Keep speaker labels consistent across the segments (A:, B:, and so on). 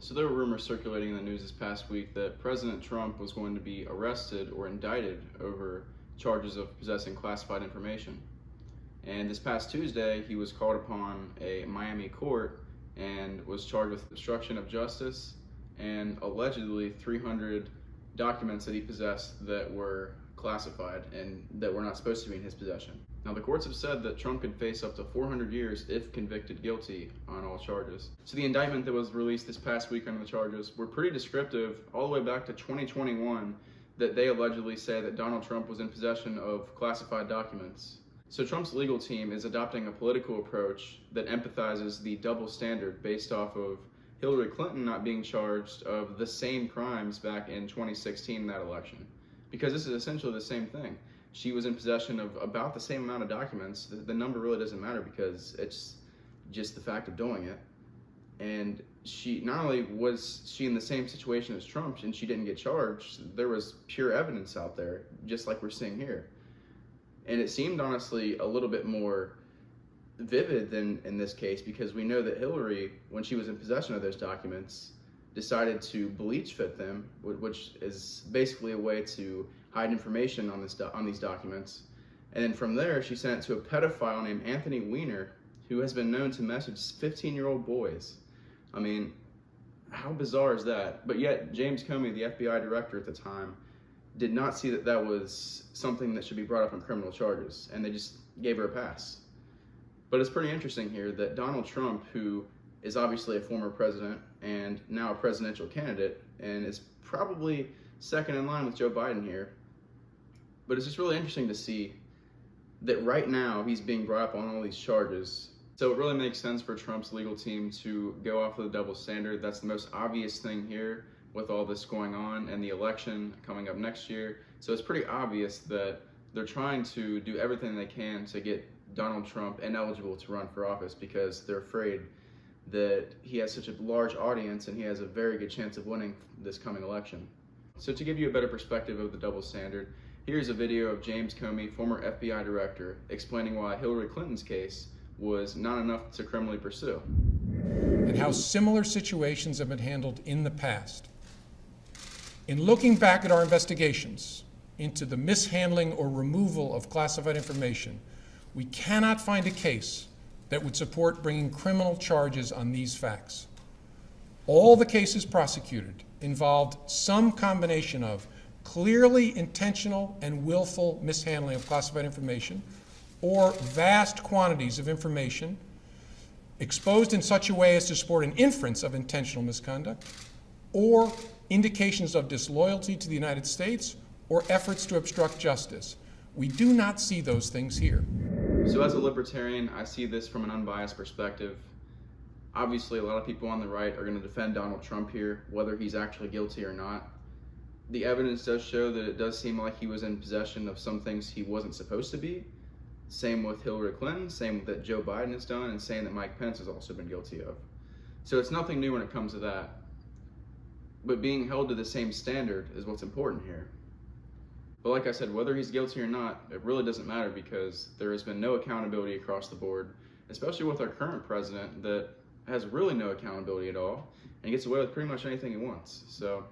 A: So there were rumors circulating in the news this past week that President Trump was going to be arrested or indicted over charges of possessing classified information. And this past Tuesday, he was called upon a Miami court and was charged with obstruction of justice and allegedly 300 documents that he possessed that were classified and that were not supposed to be in his possession. Now, the courts have said that Trump could face up to 400 years if convicted guilty on all charges. So the indictment that was released this past week on the charges were pretty descriptive all the way back to 2021, that they allegedly say that Donald Trump was in possession of classified documents. So Trump's legal team is adopting a political approach that empathizes the double standard based off of Hillary Clinton not being charged of the same crimes back in 2016 in that election. Because this is essentially the same thing. She was in possession of about the same amount of documents. The number really doesn't matter because it's just the fact of doing it. And she, not only was she in the same situation as Trump and she didn't get charged, there was pure evidence out there, just like we're seeing here. And it seemed honestly a little bit more vivid than in this case, because we know that Hillary, when she was in possession of those documents, decided to bleach fit them, which is basically a way to hide information on these documents. And then from there, she sent it to a pedophile named Anthony Weiner, who has been known to message 15-year-old boys. I mean, how bizarre is that? But yet, James Comey, the FBI director at the time, did not see that that was something that should be brought up on criminal charges, and they just gave her a pass. But it's pretty interesting here that Donald Trump, who is obviously a former president and now a presidential candidate, and is probably second in line with Joe Biden here, but it's just really interesting to see that right now he's being brought up on all these charges. So it really makes sense for Trump's legal team to go off of the double standard. That's the most obvious thing here with all this going on and the election coming up next year. So it's pretty obvious that they're trying to do everything they can to get Donald Trump ineligible to run for office because they're afraid that he has such a large audience and he has a very good chance of winning this coming election. So to give you a better perspective of the double standard, here's a video of James Comey, former FBI director, explaining why Hillary Clinton's case was not enough to criminally pursue.
B: And how similar situations have been handled in the past. In looking back at our investigations into the mishandling or removal of classified information, we cannot find a case that would support bringing criminal charges on these facts. All the cases prosecuted involved some combination of clearly intentional and willful mishandling of classified information, or vast quantities of information exposed in such a way as to support an inference of intentional misconduct, or indications of disloyalty to the United States, or efforts to obstruct justice. We do not see those things here.
A: So as a libertarian, I see this from an unbiased perspective. Obviously, a lot of people on the right are going to defend Donald Trump here, whether he's actually guilty or not. The evidence does show that it does seem like he was in possession of some things he wasn't supposed to be. Same with Hillary Clinton, same that Joe Biden has done, and same that Mike Pence has also been guilty of. So it's nothing new when it comes to that. But being held to the same standard is what's important here. But like I said, whether he's guilty or not, it really doesn't matter because there has been no accountability across the board, especially with our current president that has really no accountability at all and gets away with pretty much anything he wants. So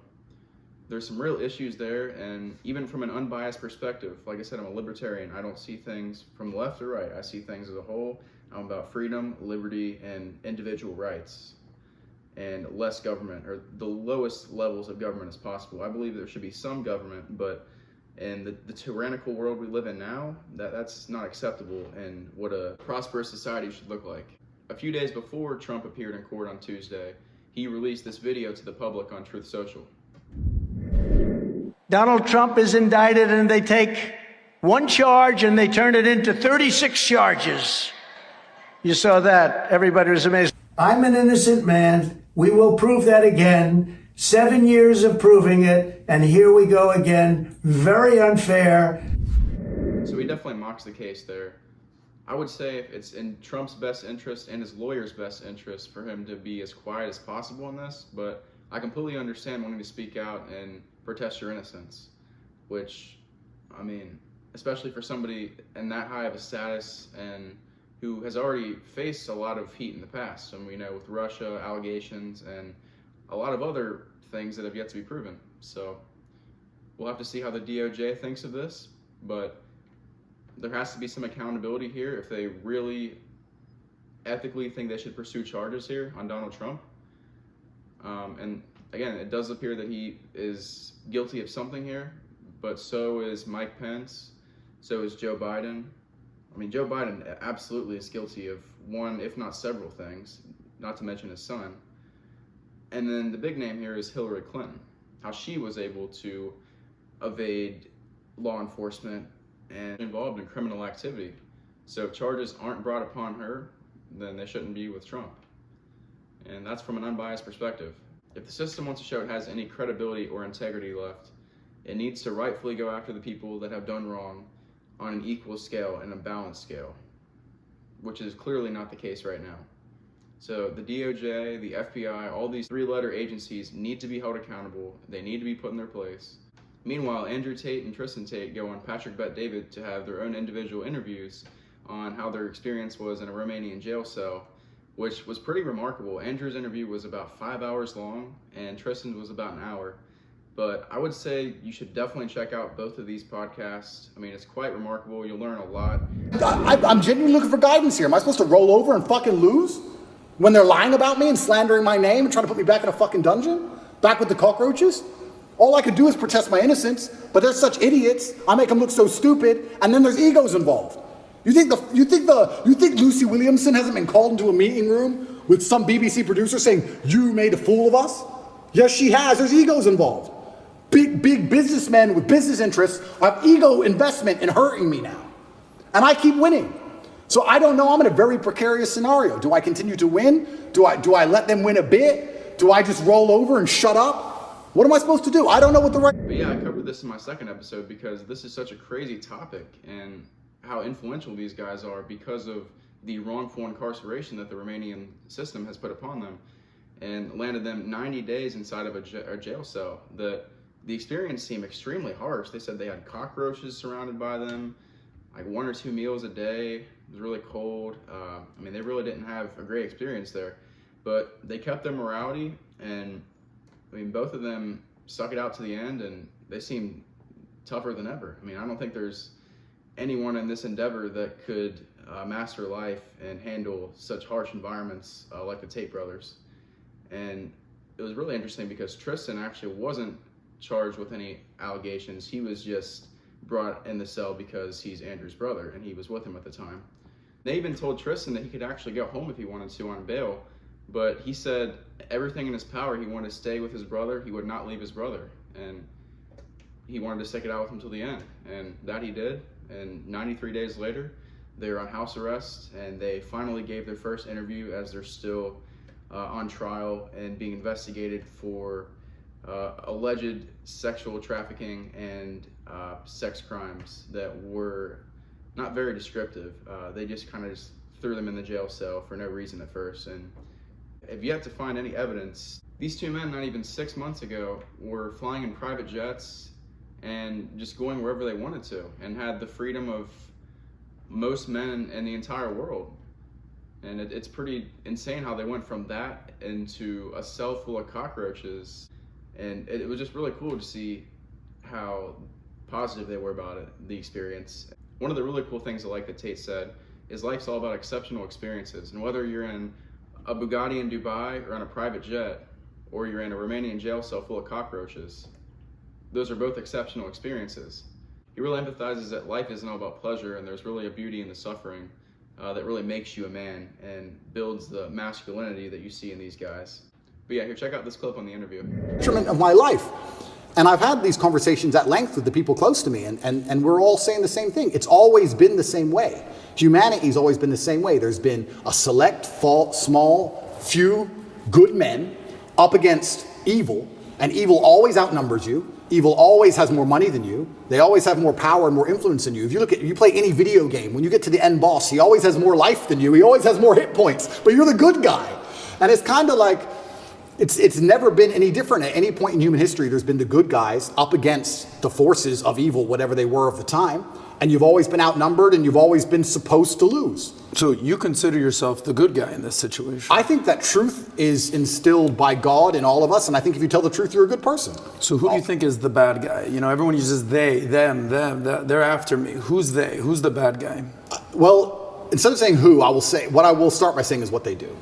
A: there's some real issues there, and even from an unbiased perspective, like I said, I'm a libertarian. I don't see things from left or right. I see things as a whole. I'm about freedom, liberty, and individual rights, and less government, or the lowest levels of government as possible. I believe there should be some government, but in the tyrannical world we live in now, that's not acceptable and what a prosperous society should look like. A few days before Trump appeared in court on Tuesday, he released this video to the public on Truth Social.
C: Donald Trump is indicted and they take one charge and they turn it into 36 charges. You saw that. Everybody was amazed. I'm an innocent man. We will prove that again. 7 years of proving it, and here we go again. Very unfair.
A: So he definitely mocks the case there. I would say it's in Trump's best interest and his lawyer's best interest for him to be as quiet as possible on this, but I completely understand wanting to speak out and protest your innocence, which, I mean, especially for somebody in that high of a status and who has already faced a lot of heat in the past. And we know with Russia, allegations, and a lot of other things that have yet to be proven. So we'll have to see how the DOJ thinks of this, but there has to be some accountability here if they really ethically think they should pursue charges here on Donald Trump. And again, it does appear that he is guilty of something here, but so is Mike Pence, so is Joe Biden. I mean, Joe Biden absolutely is guilty of one, if not several things, not to mention his son. And then the big name here is Hillary Clinton, how she was able to evade law enforcement and involved in criminal activity. So if charges aren't brought upon her, then they shouldn't be with Trump. And that's from an unbiased perspective. If the system wants to show it has any credibility or integrity left, it needs to rightfully go after the people that have done wrong on an equal scale and a balanced scale, which is clearly not the case right now. So the DOJ, the FBI, all these three-letter agencies need to be held accountable. They need to be put in their place. Meanwhile, Andrew Tate and Tristan Tate go on Patrick Bet-David to have their own individual interviews on how their experience was in a Romanian jail cell, which was pretty remarkable. Andrew's interview was about 5 hours long, and Tristan's was about an hour. But I would say you should definitely check out both of these podcasts. I mean, it's quite remarkable. You'll learn a lot.
D: I'm genuinely looking for guidance here. Am I supposed to roll over and fucking lose when they're lying about me and slandering my name and trying to put me back in a fucking dungeon? Back with the cockroaches? All I could do is protest my innocence, but they're such idiots. I make them look so stupid, and then there's egos involved. You think Lucy Williamson hasn't been called into a meeting room with some BBC producer saying, "You made a fool of us"? Yes, she has. There's egos involved. Big businessmen with business interests have ego investment in hurting me now. And I keep winning. So I don't know. I'm in a very precarious scenario. Do I continue to win? Do I let them win a bit? Do I just roll over and shut up? What am I supposed to do? I don't know what the right...
A: But yeah, I covered this in my second episode because this is such a crazy topic and how influential these guys are because of the wrongful incarceration that the Romanian system has put upon them and landed them 90 days inside of a jail cell. The experience seemed extremely harsh. They said they had cockroaches surrounded by them, like 1 or 2 meals a day. It was really cold. I mean, they really didn't have a great experience there, but they kept their morality, and I mean, both of them stuck it out to the end, and they seem tougher than ever. I mean, I don't think there's anyone in this endeavor that could master life and handle such harsh environments like the Tate brothers. And it was really interesting because Tristan actually wasn't charged with any allegations. He was just brought in the cell because he's Andrew's brother and he was with him at the time. They even told Tristan that he could actually go home if he wanted to on bail, but he said everything in his power, he wanted to stay with his brother. He would not leave his brother, and he wanted to stick it out with him till the end, and that he did. And 93 days later, they were on house arrest, and they finally gave their first interview as they're still on trial and being investigated for alleged sexual trafficking and sex crimes that were not very descriptive. They just kind of just threw them in the jail cell for no reason at first, and have yet to find any evidence. These two men, not even 6 months ago, were flying in private jets and just going wherever they wanted to and had the freedom of most men in the entire world. And it's pretty insane how they went from that into a cell full of cockroaches. And it was just really cool to see how positive they were about it, the experience. One of the really cool things I like that Tate said is life's all about exceptional experiences. And whether you're in a Bugatti in Dubai or on a private jet, or you're in a Romanian jail cell full of cockroaches, those are both exceptional experiences. He really emphasizes that life isn't all about pleasure, and there's really a beauty in the suffering that really makes you a man and builds the masculinity that you see in these guys. But yeah, here, check out this clip on the interview.
D: Of my life. And I've had these conversations at length with the people close to me, and we're all saying the same thing. It's always been the same way. Humanity's always been the same way. There's been a select, small, few good men up against evil, and evil always outnumbers you. Evil always has more money than you. They always have more power and more influence than you. If you play any video game, when you get to the end boss, he always has more life than you. He always has more hit points, but you're the good guy. And it's kind of like, it's never been any different. At any point in human history, there's been the good guys up against the forces of evil, whatever they were of the time. And you've always been outnumbered, and you've always been supposed to lose.
E: So you consider yourself the good guy in this situation?
D: I think that truth is instilled by God in all of us, and I think if you tell the truth, you're a good person.
E: So who do you think is the bad guy? You know, everyone uses they, them, they're after me. Who's they? Who's the bad guy?
D: Well, instead of saying who, what I will start by saying is what they do.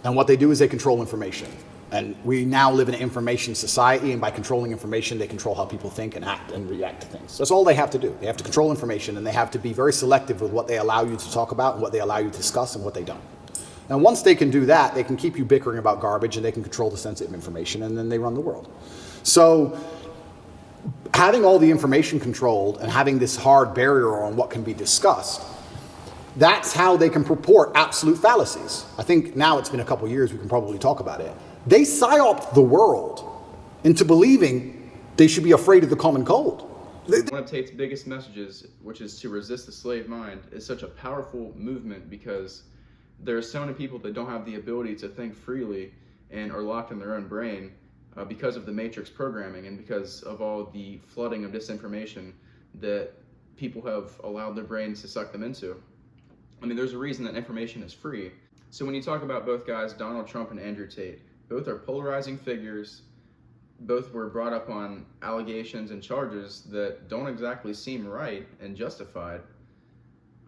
D: And what they do is they control information. And we now live in an information society, and by controlling information, they control how people think and act and react to things. That's all they have to do. They have to control information, and they have to be very selective with what they allow you to talk about and what they allow you to discuss and what they don't. And once they can do that, they can keep you bickering about garbage, and they can control the sensitive information, and then they run the world. So having all the information controlled and having this hard barrier on what can be discussed, that's how they can purport absolute fallacies. I think now it's been a couple years, we can probably talk about it. They psyoped the world into believing they should be afraid of the common cold.
A: One of Tate's biggest messages, which is to resist the slave mind, is such a powerful movement because there are so many people that don't have the ability to think freely and are locked in their own brain because of the matrix programming and because of all the flooding of disinformation that people have allowed their brains to suck them into. I mean, there's a reason that information is free. So when you talk about both guys, Donald Trump and Andrew Tate, both are polarizing figures. Both were brought up on allegations and charges that don't exactly seem right and justified.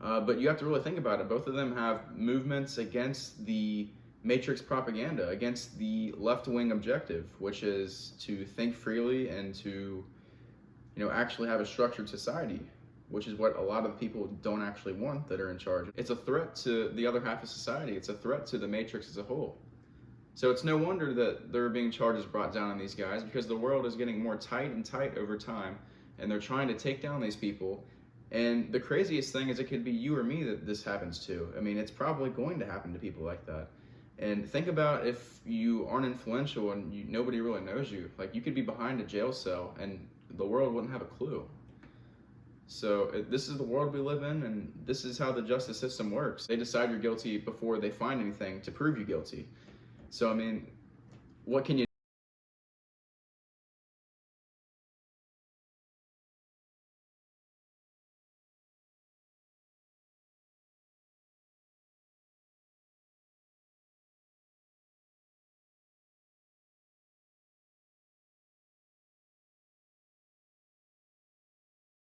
A: But you have to really think about it. Both of them have movements against the matrix propaganda, against the left-wing objective, which is to think freely and to, actually have a structured society, which is what a lot of the people don't actually want that are in charge. It's a threat to the other half of society. It's a threat to the matrix as a whole. So it's no wonder that there are being charges brought down on these guys because the world is getting more tight and tight over time, and they're trying to take down these people. And the craziest thing is it could be you or me that this happens to. I mean, it's probably going to happen to people like that. And think about if you aren't influential and nobody really knows you. Like, you could be behind a jail cell and the world wouldn't have a clue. So this is the world we live in, and this is how the justice system works. They decide you're guilty before they find anything to prove you guilty. So, I mean, what can you